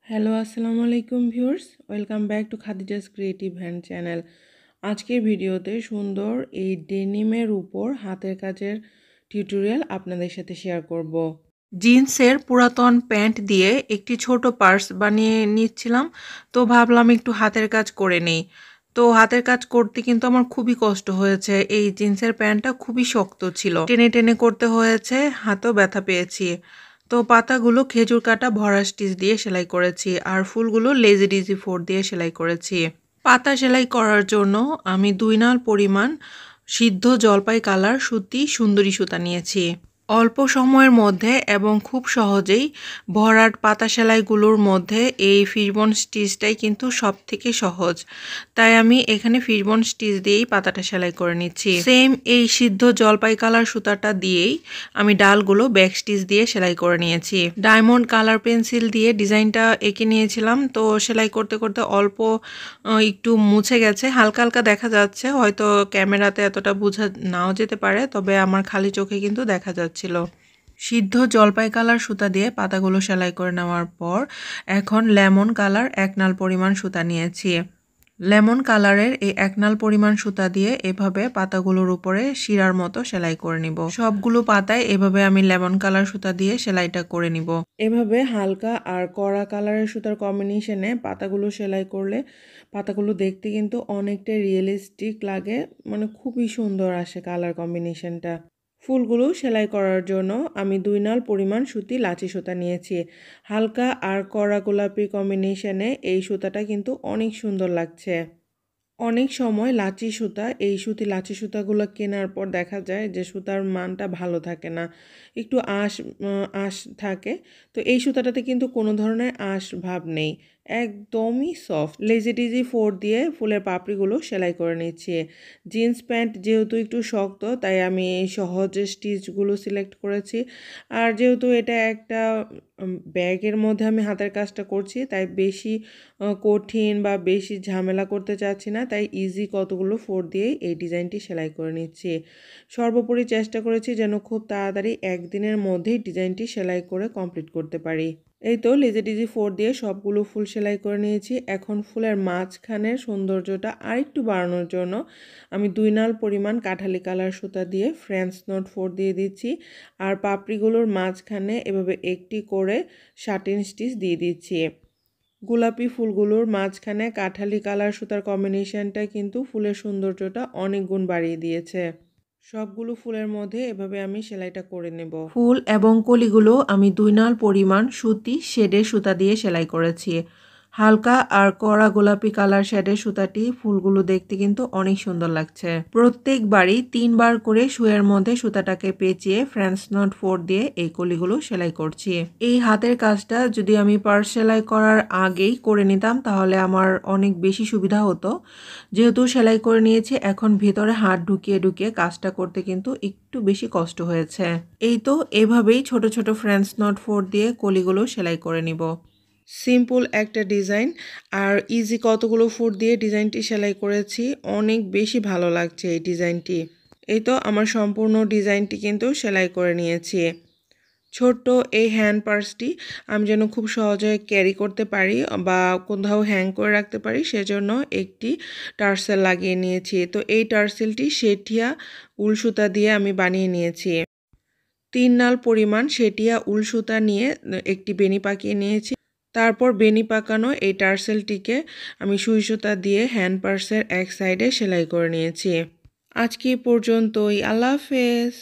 Hello আসসালামু আলাইকুম viewers, welcome back to Khadija's creative hand channel. আজকের ভিডিওতে সুন্দর এই ডেনিমের উপর হাতের কাজের টিউটোরিয়াল আপনাদের সাথে শেয়ার করব। জিন্সের পুরাতন প্যান্ট দিয়ে একটি ছোট পার্স বানিয়ে নিচ্ছিলাম, তো ভাবলাম একটু হাতের কাজ করে নেই। তো হাতের কাজ করতে কিন্তু আমার খুবই কষ্ট হয়েছে। এই জিন্সের প্যান্টটা খুবই শক্ত ছিল, টেনে টেনে করতে হয়েছে, হাতেও ব্যথা পেয়েছি। তো পাতাগুলো খেজুর কাটা ভরা স্টিচ দিয়ে সেলাই করেছি, আর ফুলগুলো লেজি ডিজি 4 দিয়ে সেলাই করেছি। পাতা সেলাই করার জন্য আমি 2 নাল পরিমাণ সিদ্ধ জলপাই কালার সুতি সুন্দরী সুতা নিয়েছি। অল্প সময়ের মধ্যে এবং খুব সহজেই ভরাট পাতা সেলাইগুলোর মধ্যে এই ফিশবোন স্টিচটাই কিন্তু সব থেকে সহজ, তাই আমি এখানে ফিশবোন স্টিচ দিয়েই পাতাটা সেলাই করে নিচ্ছি। সেম এই সিদ্ধ জলপাই কালার সুতাটা দিয়েই আমি ডালগুলো ব্যাক স্টিচ দিয়ে সেলাই করে নিয়েছি। ডায়মন্ড কালার পেন্সিল দিয়ে ডিজাইনটা এঁকে নিয়েছিলাম, তো সেলাই করতে করতে অল্প একটু মুছে গেছে, হালকা হালকা দেখা যাচ্ছে, হয়তো ক্যামেরাতে এতটা বোঝা নাও যেতে পারে, তবে আমার খালি চোখে কিন্তু দেখা যাচ্ছিল। সিদ্ধ জলপাই কালার সুতা দিয়ে পাতাগুলো সেলাই করে নেওয়ার পর এখন লেমন কালার 1 নাল পরিমাণ সুতা নিয়েছি। লেমন কালারের এই 1 নাল পরিমাণ সুতা দিয়ে এভাবে পাতাগুলোর উপরে শিরার মতো সেলাই করে নিব। সবগুলো পাতায় এভাবে আমি লেমন কালার সুতা দিয়ে সেলাইটা করে নিব। এভাবে হালকা আর কড়া কালারের সুতার কম্বিনেশনে পাতাগুলো সেলাই করলে পাতাগুলো দেখতে কিন্তু অনেকটা রিয়েলিস্টিক লাগে, মানে খুবই সুন্দর আসে কালার কম্বিনেশনটা। ফুলগুলো সেলাই করার জন্য আমি 2 নাল পরিমাণ সুতি লাচি সুতা নিয়েছি। হালকা আর কড়া গোলাপি কম্বিনেশনে এই সুতাটা কিন্তু অনেক সুন্দর লাগছে। অনেক সময় লাচি সুতা, এই সুতি লাচি সুতাগুলো কেনার পর দেখা যায় যে সুতার মানটা ভালো থাকে না, একটু আঁশ থাকে। তো এই সুতাটাতে কিন্তু কোনো ধরনের আঁশ ভাব নেই, একদমই সফট। লেজি ডিজি 4 দিয়ে ফুলের পাপড়িগুলো সেলাই করে নিচ্ছি। জিন্স প্যান্ট যেহেতু একটু শক্ত, তাই আমি সহজ স্টিচগুলো সিলেক্ট করেছি। আর যেহেতু এটা একটা ব্যাগের মধ্যে আমি হাতের কাজটা করছি, তাই বেশি কঠিন বা বেশি ঝামেলা করতে চাচ্ছি না, তাই ইজি কতগুলো 4 দিয়েই এই ডিজাইনটি সেলাই করে নিচ্ছি। সর্বোপরি চেষ্টা করেছি যেন খুব তাড়াতাড়ি একদিনের মধ্যেই ডিজাইনটি সেলাই করে কমপ্লিট করতে পারি। এই তো লেজি ডিজি 4 দিয়ে সবগুলো ফুল সেলাই করে নিয়েছি। এখন ফুলের মাঝখানের সৌন্দর্যটা আরেকটু বাড়ানোর জন্য আমি 2 নাল পরিমাণ কাঠালি কালার সুতা দিয়ে ফ্রেঞ্চ নট 4 দিয়ে দিচ্ছি, আর পাপড়িগুলোর মাঝখানে এভাবে একটি করে শাটিন স্টিচ দিয়ে দিচ্ছি। গোলাপি ফুলগুলোর মাঝখানে কাঠালি কালার সুতার কম্বিনেশনটা কিন্তু ফুলের সৌন্দর্যটা অনেক গুণ বাড়িয়ে দিয়েছে। সবগুলো ফুলের মধ্যে এভাবে আমি সেলাইটা করে নেব। ফুল এবং কলিগুলো আমি 2 নাল পরিমাণ সুতি শেডের সুতা দিয়ে সেলাই করেছি। হালকা আর কড়া গোলাপি কালার শেডের সুতাটি ফুলগুলো দেখতে কিন্তু অনেক সুন্দর লাগছে। প্রত্যেকবারই 3 বার করে সুইয়ের মধ্যে সুতাটাকে পেঁচিয়ে ফ্রেঞ্চ নট 4 দিয়ে এই কলিগুলো সেলাই করছি। এই হাতের কাজটা যদি আমি পার্স সেলাই করার আগেই করে নিতাম তাহলে আমার অনেক বেশি সুবিধা হতো। যেহেতু সেলাই করে নিয়েছি, এখন ভেতরে হাত ঢুকিয়ে ঢুকিয়ে কাজটা করতে কিন্তু একটু বেশি কষ্ট হয়েছে। এই তো এভাবেই ছোট ছোট ফ্রেঞ্চ নট 4 দিয়ে কলিগুলো সেলাই করে নিব। সিম্পল একটা ডিজাইন, আর ইজি কতগুলো 4 দিয়ে ডিজাইনটি সেলাই করেছি, অনেক বেশি ভালো লাগছে এই ডিজাইনটি। এই তো আমার সম্পূর্ণ ডিজাইনটি কিন্তু সেলাই করে নিয়েছি। ছোট্ট এই হ্যান্ড পার্সটি আমি যেন খুব সহজে ক্যারি করতে পারি বা কোথাও হ্যাং করে রাখতে পারি, সেজন্য একটি টার্সেল লাগিয়ে নিয়েছি। তো এই টার্সেলটি সেটিয়া উল সুতা দিয়ে আমি বানিয়ে নিয়েছি। 3 নাল পরিমাণ সেটিয়া উল সুতা নিয়ে একটি বেনি পাকিয়ে নিয়েছি। তারপর বেনি পাকানো এই টার্সেলটিকে আমি সুই সুতা দিয়ে হ্যান্ড পার্সের এক সাইডে সেলাই করে নিয়েছি। আজকে পর্যন্তই, আল্লাহ হাফেজ।